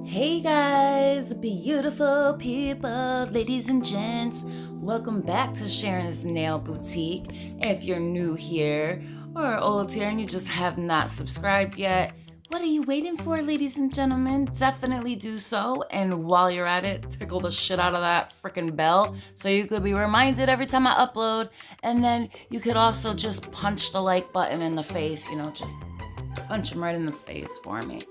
Hey guys, beautiful people, ladies and gents. Welcome back to Sharon's Nail Boutique. If you're new here or old here and you just have not subscribed yet, what are you waiting for, ladies and gentlemen? Definitely do so. And while you're at it, tickle the shit out of that freaking bell so you could be reminded every time I upload. And then you could also just punch the like button in the face, just punch him right in the face for me.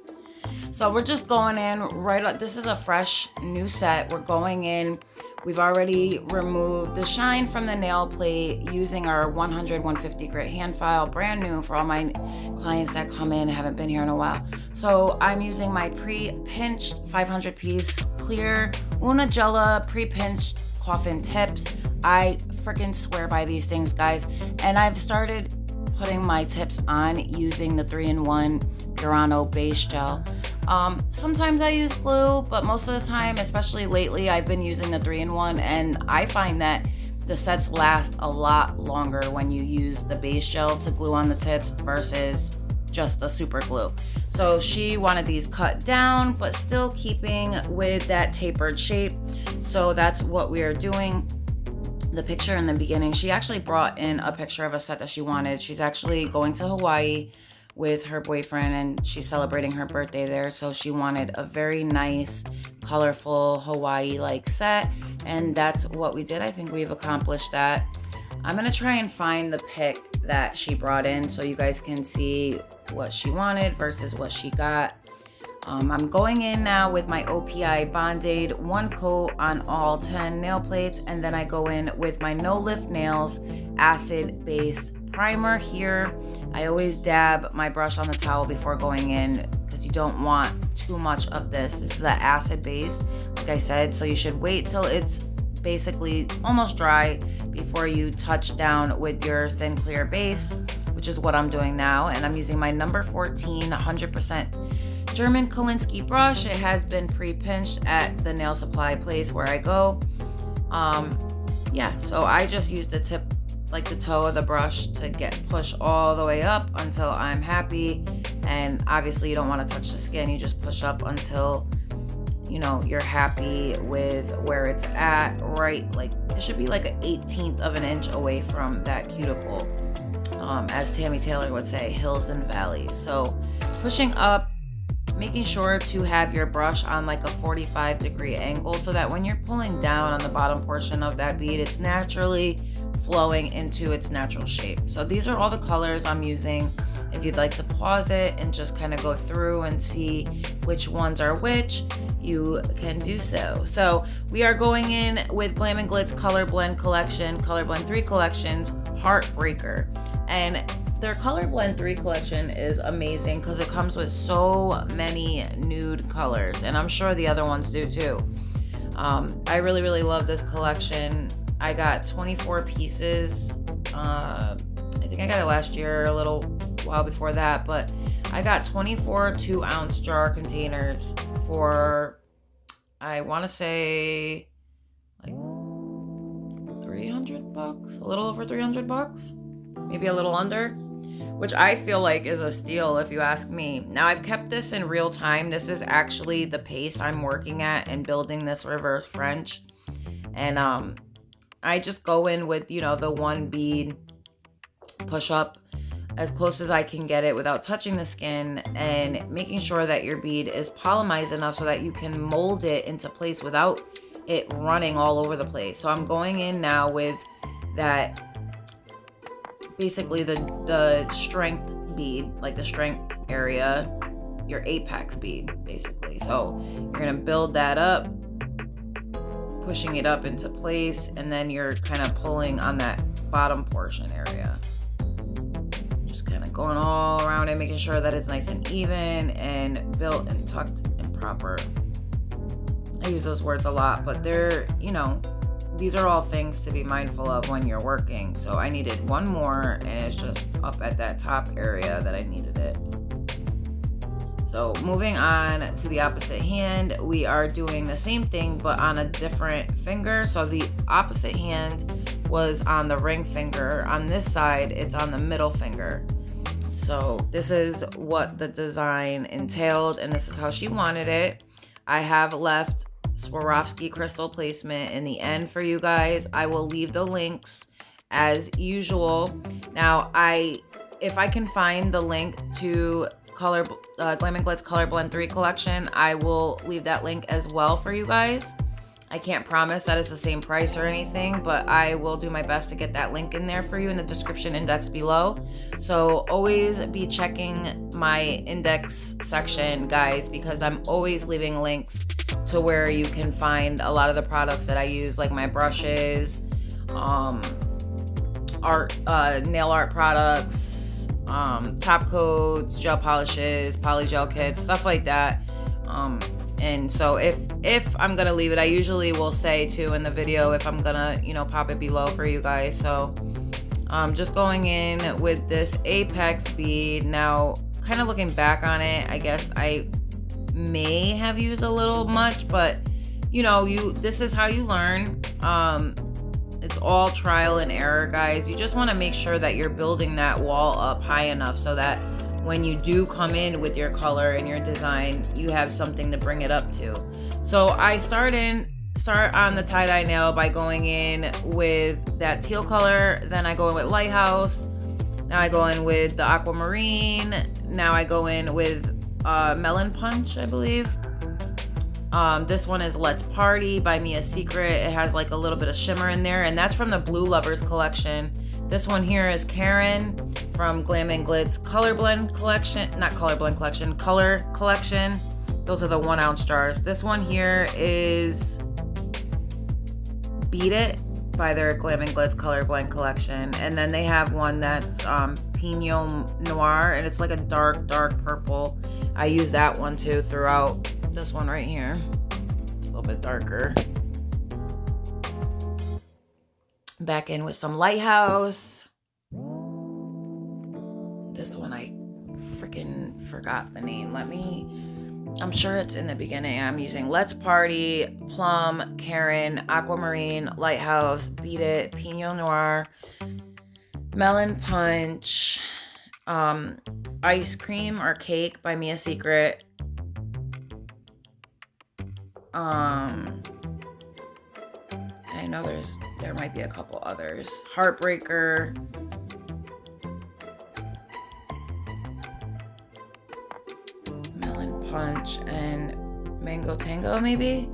So we're just going in right up. This is a fresh new set. We're going in. We've already removed the shine from the nail plate using our 100-150 grit hand file, brand new for all my clients that come in, haven't been here in a while. So I'm using my pre-pinched 500 piece clear Una Gella pre-pinched Coffin tips. I freaking swear by these things, guys. And I've started putting my tips on using the 3-in-1 Burano base gel. Sometimes I use glue, but most of the time, especially lately, I've been using the 3-in-1, and I find that the sets last a lot longer when you use the base gel to glue on the tips versus just the super glue. So she wanted these cut down, but still keeping with that tapered shape. So that's what we are doing. The picture in the beginning, she actually brought in a picture of a set that she wanted. She's actually going to Hawaii with her boyfriend and she's celebrating her birthday there, so she wanted a very nice colorful Hawaii like set, and that's what we did. I think we've accomplished that. I'm gonna try and find the pic that she brought in so you guys can see what she wanted versus what she got. I'm going in now with my OPI Band-Aid, one coat on all 10 nail plates, and then I go in with my No Lift Nails acid based primer here. I always dab my brush on the towel before going in because you don't want too much of this. This is an acid base, like I said, so you should wait till it's basically almost dry before you touch down with your thin clear base, which is what I'm doing now. And I'm using my number 14 100% German Kolinsky brush. It has been pre-pinched at the nail supply place where I go. So I just use the tip, like the toe of the brush, to push all the way up until I'm happy. And obviously you don't want to touch the skin. You just push up until you're happy with where it's at, right? Like it should be like an 1/18 of an inch away from that cuticle, as Tammy Taylor would say, hills and valleys. So pushing up, making sure to have your brush on like a 45-degree angle so that when you're pulling down on the bottom portion of that bead, it's naturally flowing into its natural shape. So these are all the colors I'm using. If you'd like to pause it and just kind of go through and see which ones are which, you can do so. So we are going in with Glam&Glitz Color Blend Collection, Color Blend 3 Collections, Heartbreaker. And their Color Blend 3 collection is amazing because it comes with so many nude colors, and I'm sure the other ones do too. I really, really love this collection. I got 24 pieces. I think I got it last year, a little while before that, but I got 24 2-ounce jar containers for, I want to say, like $300, a little over $300, maybe a little under, which I feel like is a steal if you ask me. Now I've kept this in real time. This is actually the pace I'm working at and building this reverse French. And I just go in with, the one bead, push up as close as I can get it without touching the skin, and making sure that your bead is polymerized enough so that you can mold it into place without it running all over the place. So I'm going in now with that, basically the strength bead, like the strength area, your apex bead, basically. So you're gonna build that up, pushing it up into place, and then you're kind of pulling on that bottom portion area. Just kind of going all around it, making sure that it's nice and even and built and tucked and proper. I use those words a lot, but they're, these are all things to be mindful of when you're working. So I needed one more, and it's just up at that top area that I needed it. So moving on to the opposite hand, we are doing the same thing but on a different finger. So the opposite hand was on the ring finger. On this side, it's on the middle finger. So this is what the design entailed, and this is how she wanted it. I have left Swarovski crystal placement in the end for you guys. I will leave the links as usual. Now, if I can find the link to Glam&Glitz Color Blend 3 collection, I will leave that link as well for you guys. I can't promise that it's the same price or anything, but I will do my best to get that link in there for you in the description index below. So always be checking my index section, guys, because I'm always leaving links to where you can find a lot of the products that I use, like my brushes, nail art products, top coats, gel polishes, poly gel kits, stuff like that. And so if I'm gonna leave it, I usually will say too in the video if I'm gonna, pop it below for you guys. So just going in with this Apex bead. Now, kind of looking back on it, I guess I may have used a little much, but this is how you learn. It's all trial and error, guys. You just want to make sure that you're building that wall up high enough so that when you do come in with your color and your design, you have something to bring it up to. So I start on the tie-dye nail by going in with that teal color. Then I go in with Lighthouse. Now I go in with the Aquamarine. Now I go in with Melon Punch, I believe. This one is Let's Party by Mia Secret. It has like a little bit of shimmer in there, and that's from the Blue Lovers collection. This one here is Karen from Glam&Glitz Color Collection. Those are the 1 ounce jars. This one here is Beat It by their Glam&Glitz Color Blend Collection. And then they have one that's Pinot Noir, and it's like a dark purple. I use that one too throughout. This one right here, it's a little bit darker. Back in with some Lighthouse. This one I freaking forgot the name. I'm sure it's in the beginning. I'm using Let's Party, Plum, Karen, Aquamarine, Lighthouse, Beat It, Pinot Noir, Melon Punch, Ice Cream or Cake by Mia Secret. I know there might be a couple others. Heartbreaker. Melon Punch and Mango Tango maybe.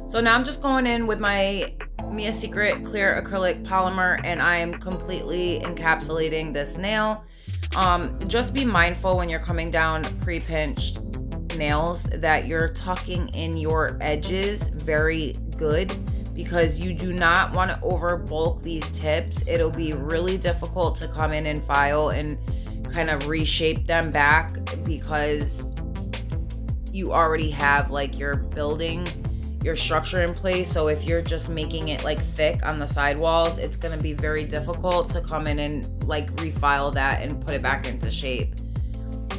So now I'm just going in with my Mia Secret clear acrylic polymer, and I am completely encapsulating this nail. Just be mindful when you're coming down pre-pinched nails that you're tucking in your edges very good, because you do not want to over bulk these tips. It'll be really difficult to come in and file and kind of reshape them back, because you already have like your structure in place. So if you're just making it like thick on the sidewalls, it's going to be very difficult to come in and like refile that and put it back into shape.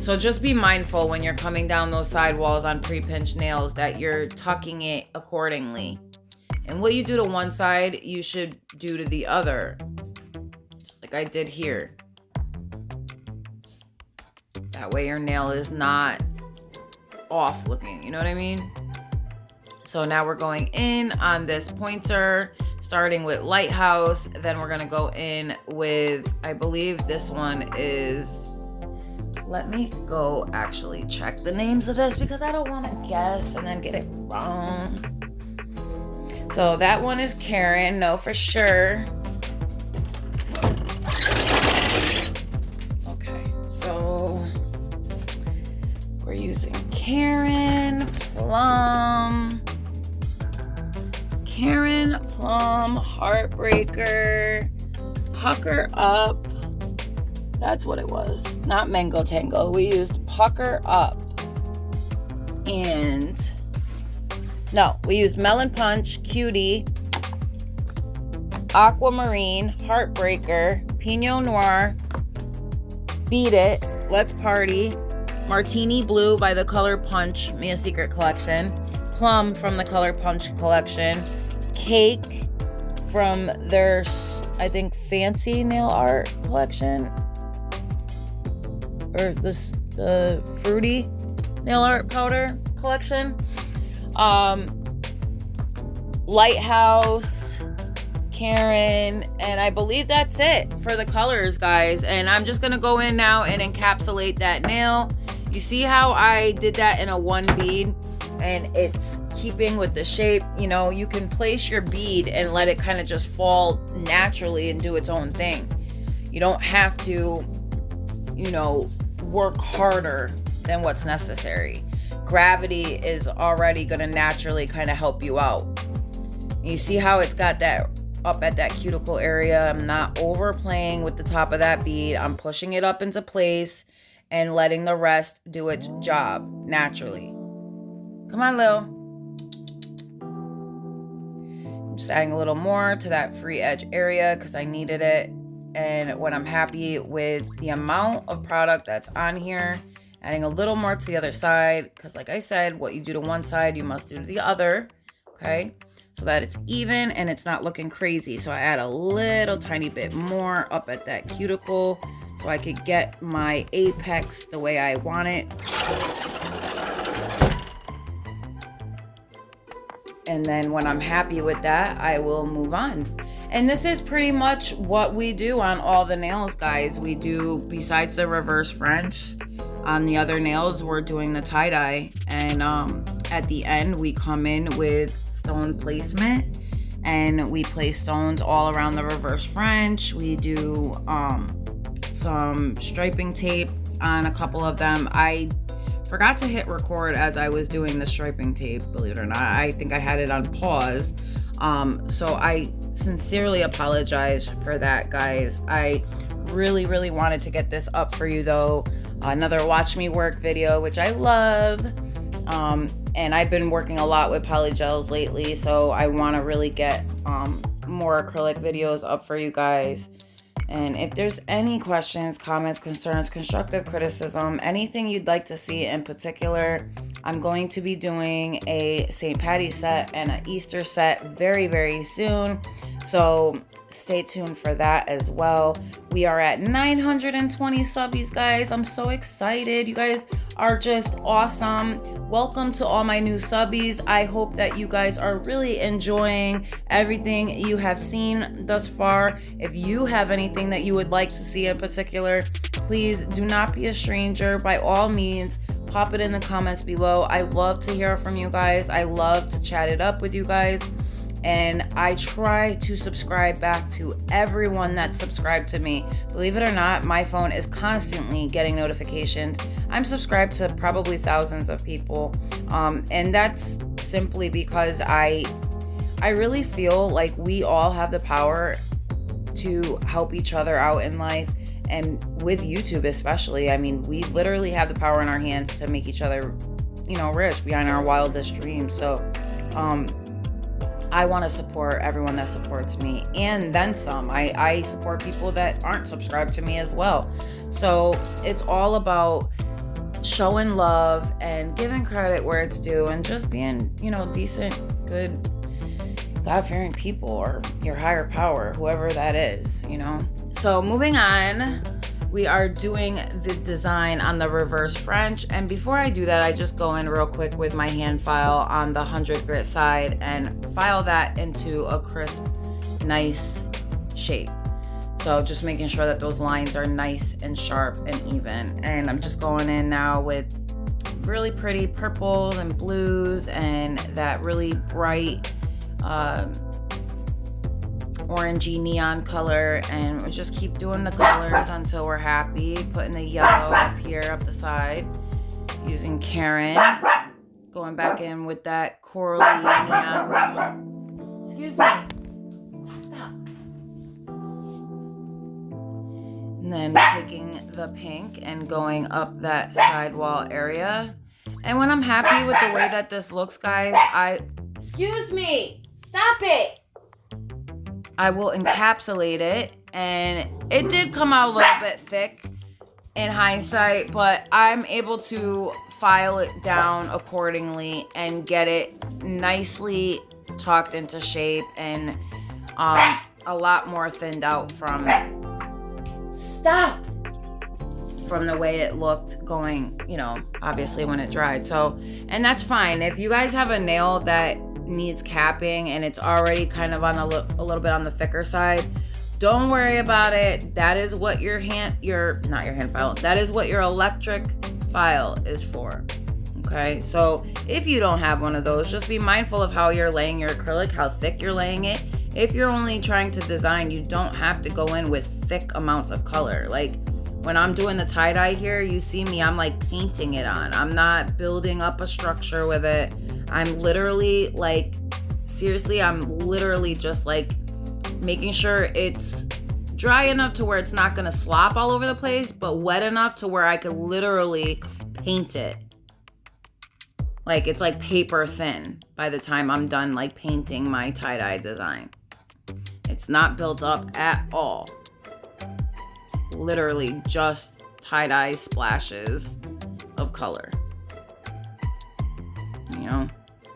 So just be mindful when you're coming down those sidewalls on pre-pinched nails that you're tucking it accordingly. And what you do to one side, you should do to the other. Just like I did here. That way your nail is not off looking, you know what I mean? So now we're going in on this pointer, starting with Lighthouse. Then we're gonna go in with, I believe this one is, let me go actually check the names of this because I don't wanna guess and then get it wrong. So that one is Karen, no, for sure. Okay, so we're using Karen, Plum, Heartbreaker, Pucker Up. That's what it was, not Mango Tango. We used Pucker Up. And no, we used Melon Punch, Cutie, Aquamarine, Heartbreaker, Pinot Noir, Beat It, Let's Party, Martini Blue by the Color Punch Mia Secret collection, Plum from the Color Punch collection, Cake from their, I think, Fancy Nail Art collection, or the Fruity Nail Art Powder collection. Lighthouse, Karen, and I believe that's it for the colors, guys. And I'm just gonna go in now and encapsulate that nail. You see how I did that in a 1 bead, and it's keeping with the shape. You know, you can place your bead and let it kind of just fall naturally and do its own thing. You don't have to, you know, work harder than what's necessary. Gravity is already gonna naturally kind of help you out. You see how it's got that up at that cuticle area. I'm not overplaying with the top of that bead. I'm pushing it up into place and letting the rest do its job naturally. Come on, Lil. I'm just adding a little more to that free edge area because I needed it. And when I'm happy with the amount of product that's on here, adding a little more to the other side, because like I said, what you do to one side, you must do to the other, okay? So that it's even and it's not looking crazy. So I add a little tiny bit more up at that cuticle so I could get my apex the way I want it. And then when I'm happy with that, I will move on. And this is pretty much what we do on all the nails, guys. We do, besides the reverse French, on the other nails, we're doing the tie-dye. And at the end, we come in with stone placement. And we place stones all around the reverse French. We do some striping tape on a couple of them. I forgot to hit record as I was doing the striping tape, believe it or not. I think I had it on pause. So I sincerely apologize for that, guys. I really wanted to get this up for you though. Another watch me work video, which I love. And I've been working a lot with polygels lately, so I want to really get more acrylic videos up for you guys. And if there's any questions, comments, concerns, constructive criticism, anything you'd like to see in particular, I'm going to be doing a St. Patty's set and an Easter set very soon. So stay tuned for that as well. We are at 920 subbies, guys. I'm so excited. You guys are just awesome. Welcome to all my new subbies. I hope that you guys are really enjoying everything you have seen thus far. If you have anything that you would like to see in particular, please do not be a stranger. By all means, pop it in the comments below. I love to hear from you guys. I love to chat it up with you guys. And I try to subscribe back to everyone that subscribed to me. Believe it or not, my phone is constantly getting notifications. I'm subscribed to probably thousands of people. And that's simply because I really feel like we all have the power to help each other out in life. And with YouTube especially, I mean, we literally have the power in our hands to make each other, you know, rich behind our wildest dreams. So, I want to support everyone that supports me and then some. I support people that aren't subscribed to me as well. So it's all about showing love and giving credit where it's due and just being, you know, decent, good, God-fearing people or your higher power, whoever that is, you know. So moving on, we are doing the design on the reverse French. And before I do that, I just go in real quick with my hand file on the 100 grit side and file that into a crisp, nice shape. So just making sure that those lines are nice and sharp and even. And I'm just going in now with really pretty purples and blues and that really bright orangey neon color, and we'll just keep doing the colors until we're happy. Putting the yellow up here up the side using Karen, going back in with that corally neon. Excuse me, stop. And then taking the pink and going up that sidewall area. And when I'm happy with the way that this looks, guys, excuse me, stop it. I will encapsulate it, and it did come out a little bit thick in hindsight, but I'm able to file it down accordingly and get it nicely tucked into shape and a lot more thinned out from. Stop! from the way it looked going, you know, obviously when it dried. So, and that's fine. If you guys have a nail that needs capping and it's already kind of on a little bit on the thicker side, don't worry about it. That is what that is what your electric file is for. Okay, so if you don't have one of those, just be mindful of how you're laying your acrylic, how thick you're laying it. If you're only trying to design, you don't have to go in with thick amounts of color. Like when I'm doing the tie-dye here, you see me, I'm like painting it on. I'm not building up a structure with it. I'm literally like, seriously, I'm literally just like making sure it's dry enough to where it's not gonna slop all over the place, but wet enough to where I could literally paint it. Like it's like paper thin by the time I'm done like painting my tie-dye design. It's not built up at all. It's literally just tie-dye splashes of color. You know?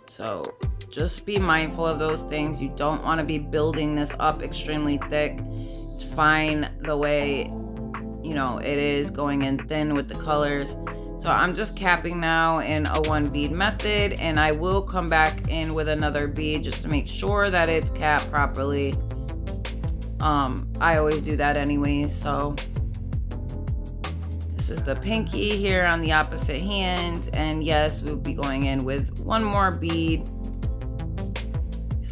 So just be mindful of those things. You don't want to be building this up extremely thick. It's fine the way, you know, it is going in thin with the colors. So I'm just capping now in a 1 bead method, and I will come back in with another bead just to make sure that it's capped properly. I always do that anyways. So this is the pinky here on the opposite hand, and yes, we'll be going in with 1 more bead.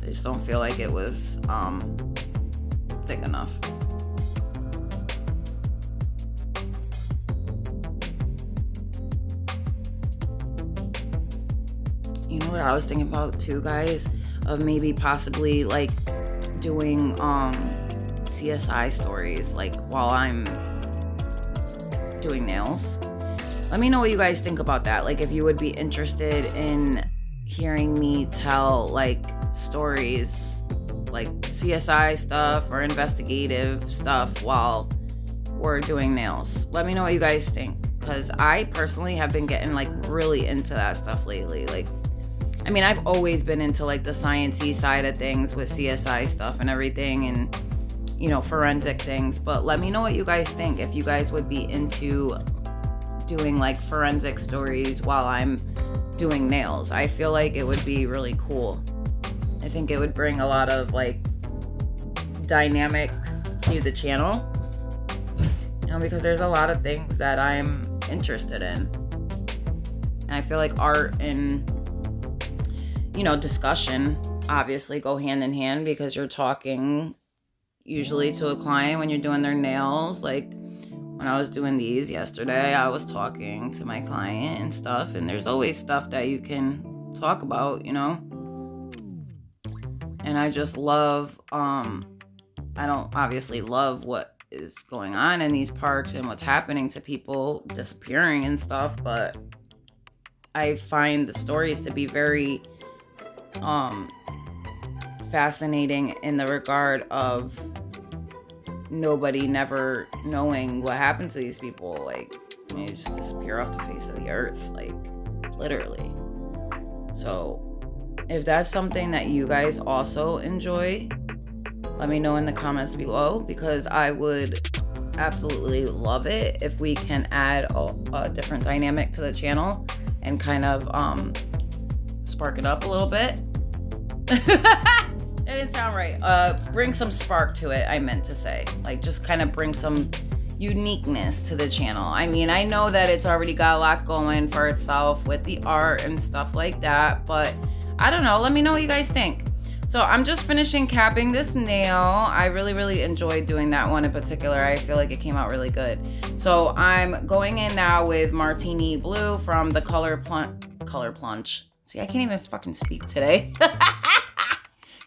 I just don't feel like it was thick enough. You know what I was thinking about too, guys? Of maybe possibly like doing CSI stories like while I'm doing nails. Let me know what you guys think about that. Like if you would be interested in hearing me tell like stories, like CSI stuff or investigative stuff while we're doing nails. Let me know what you guys think, because I personally have been getting like really into that stuff lately. Like, I mean, I've always been into like the sciencey side of things with CSI stuff and everything, and you know, forensic things. But let me know what you guys think, if you guys would be into doing like forensic stories while I'm doing nails. I feel like it would be really cool. I think it would bring a lot of like dynamics to the channel, you know, because there's a lot of things that I'm interested in, and I feel like art and, you know, discussion obviously go hand in hand, because you're talking usually to a client when you're doing their nails. Like when I was doing these yesterday, I was talking to my client and stuff, and there's always stuff that you can talk about, you know. And I just love, I don't obviously love what is going on in these parks and what's happening to people disappearing and stuff, but I find the stories to be very fascinating in the regard of nobody never knowing what happened to these people. Like, they just disappear off the face of the earth, like literally. So if that's something that you guys also enjoy, let me know in the comments below, because I would absolutely love it if we can add a different dynamic to the channel and kind of spark it up a little bit. That didn't sound right. Bring some spark to it, I meant to say. Like, just kind of bring some uniqueness to the channel. I mean, I know that it's already got a lot going for itself with the art and stuff like that, but I don't know. Let me know what you guys think. So I'm just finishing capping this nail. I really enjoyed doing that one in particular. I feel like it came out really good. So I'm going in now with Martini Blue from the Color Plunge. See, I can't even fucking speak today.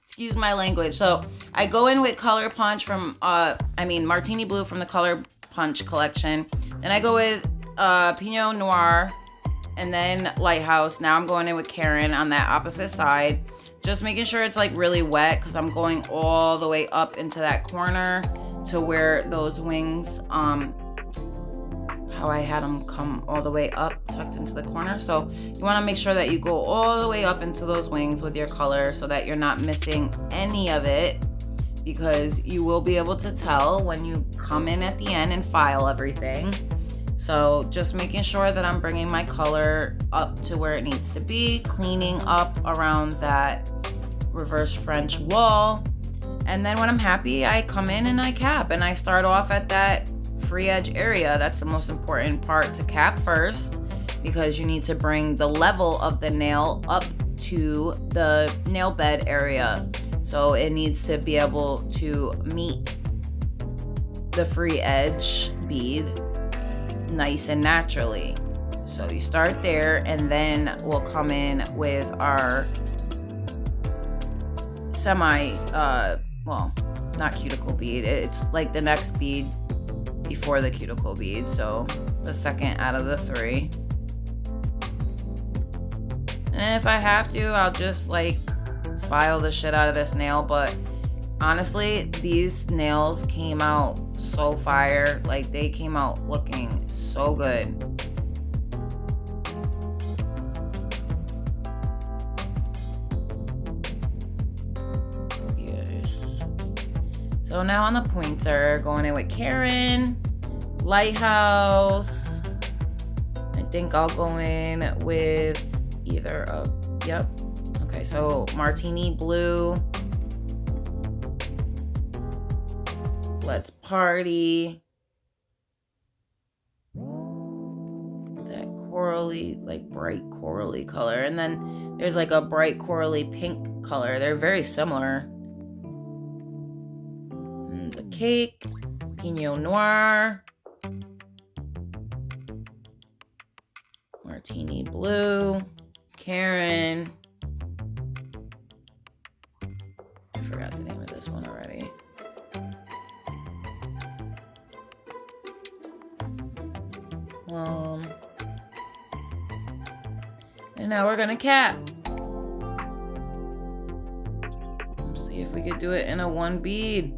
Excuse my language. So I go in with Color Punch from, Martini Blue from the Color Punch collection. Then I go with Pinot Noir, and then Lighthouse. Now I'm going in with Karen on that opposite side. Just making sure it's like really wet, because I'm going all the way up into that corner to where those wings, how I had them come all the way up, tucked into the corner. So you want to make sure that you go all the way up into those wings with your color, so that you're not missing any of it, because you will be able to tell when you come in at the end and file everything. So just making sure that I'm bringing my color up to where it needs to be, cleaning up around that reverse French wall. And then when I'm happy, I come in and I cap, and I start off at that free edge area. That's the most important part, to cap first, because you need to bring the level of the nail up to the nail bed area. So it needs to be able to meet the free edge bead nice and naturally. So you start there, and then we'll come in with our well, not cuticle bead. It's like the next bead before the cuticle bead. So the second out of the 3. And if I have to, I'll just like file the shit out of this nail. But honestly, these nails came out so fire. Like, they came out looking so good. So now on the pointer, going in with Karen, Lighthouse. I think I'll go in with either yep. Okay, so Martini Blue. Let's Party. That corally, like bright corally color. And then there's like a bright corally pink color. They're very similar. The Cake, Pinot Noir, Martini Blue, Karen. I forgot the name of this one already. And now we're gonna cap. Let's see if we could do it in a 1 bead.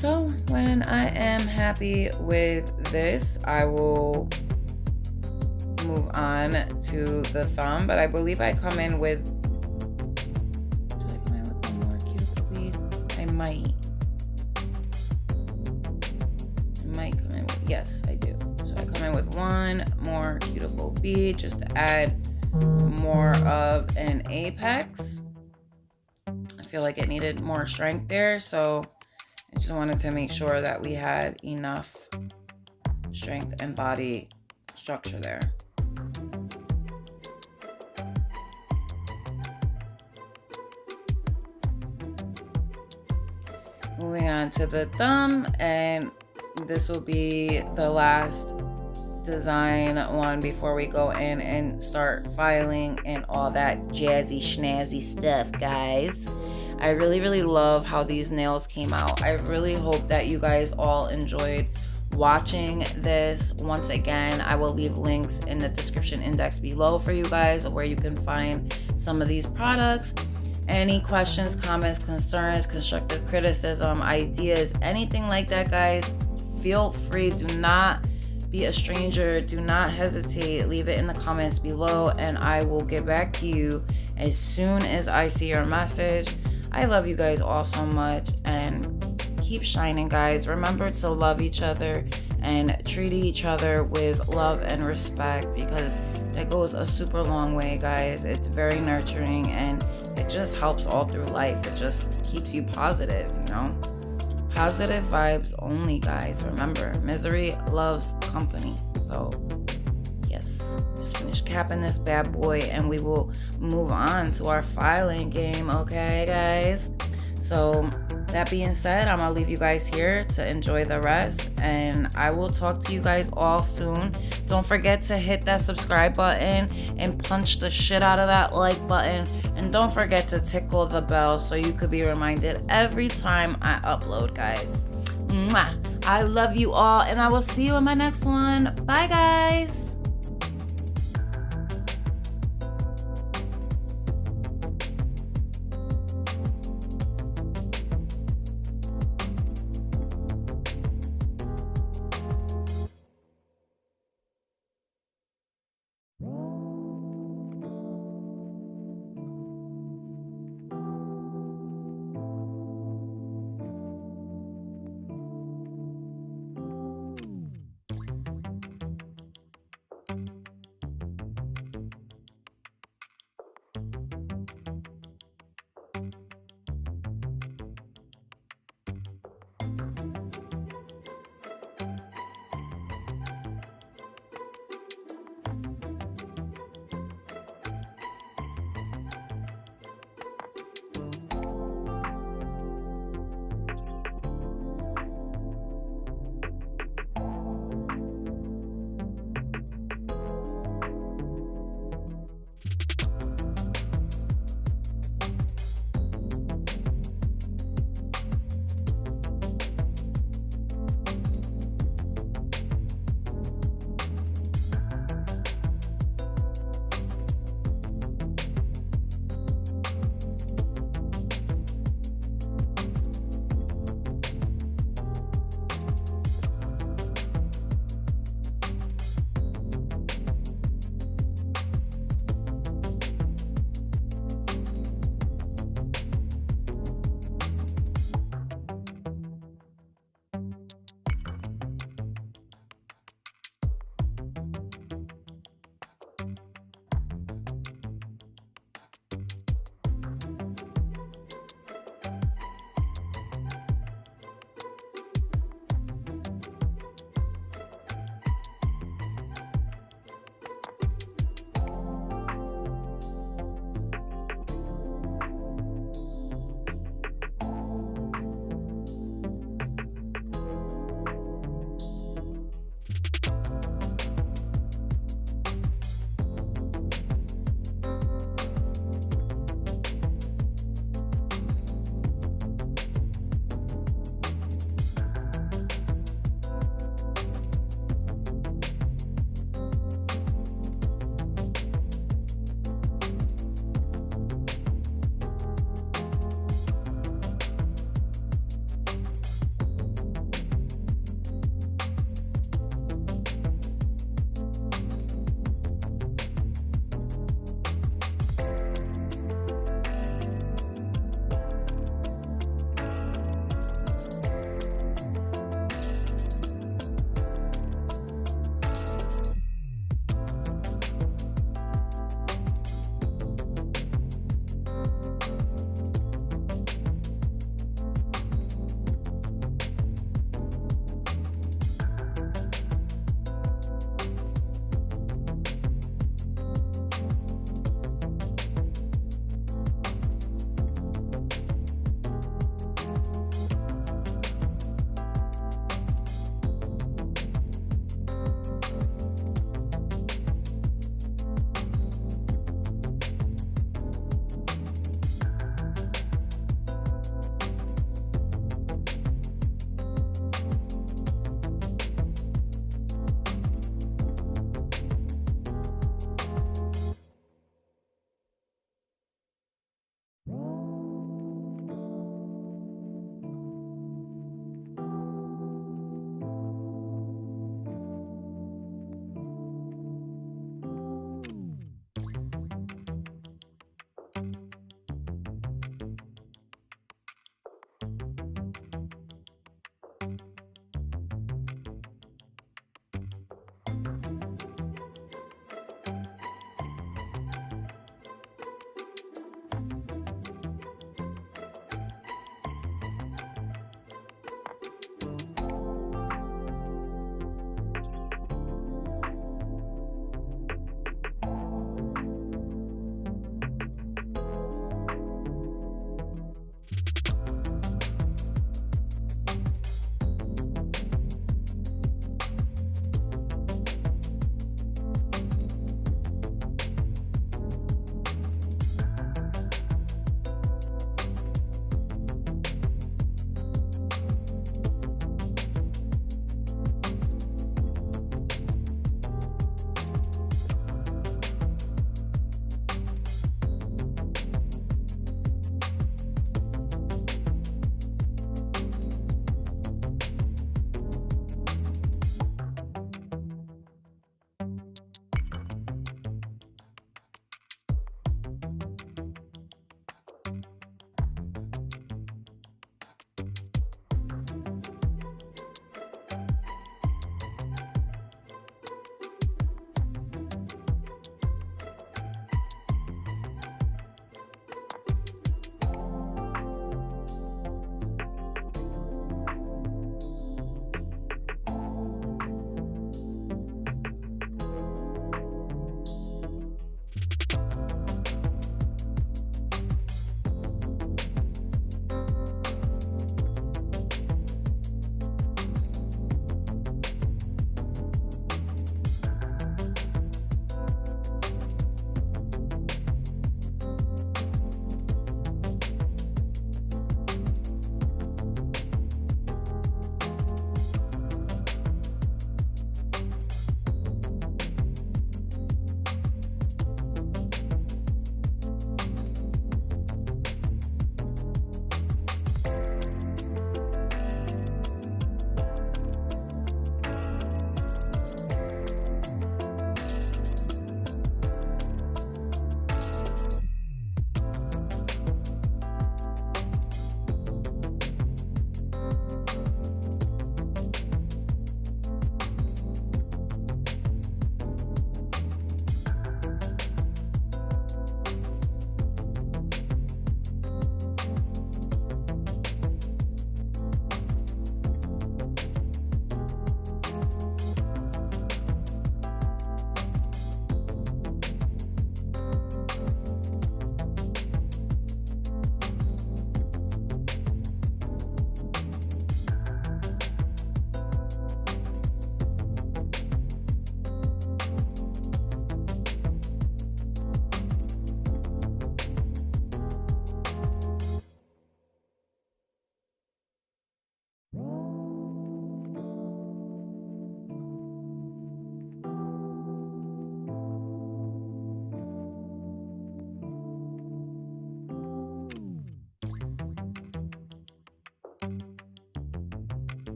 So when I am happy with this, I will move on to the thumb. But I believe I come in with, do I come in with one more cuticle bead? I might come in with, yes, I do. So I come in with one more cuticle bead just to add more of an apex. I feel like it needed more strength there, so I just wanted to make sure that we had enough strength and body structure there. Moving on to the thumb, and this will be the last design one before we go in and start filing and all that jazzy schnazzy stuff, guys. I really love how these nails came out. I really hope that you guys all enjoyed watching this. Once again, I will leave links in the description index below for you guys where you can find some of these products. Any questions, comments, concerns, constructive criticism, ideas, anything like that, guys, feel free. Do not be a stranger. Do not hesitate. Leave it in the comments below and I will get back to you as soon as I see your message. I love you guys all so much, and keep shining, guys. Remember to love each other and treat each other with love and respect, because that goes a super long way, guys. It's very nurturing and it just helps all through life. It just keeps you positive, you know? Positive vibes only, guys. Remember, misery loves company. So yes, just finish capping this bad boy and we will move on to our filing game, okay, guys? So that being said, I'm gonna leave you guys here to enjoy the rest, and I will talk to you guys all soon. Don't forget to hit that subscribe button and punch the shit out of that like button, and don't forget to tickle the bell so you could be reminded every time I upload, guys. Mwah. I love you all, and I will see you in my next one. Bye, guys.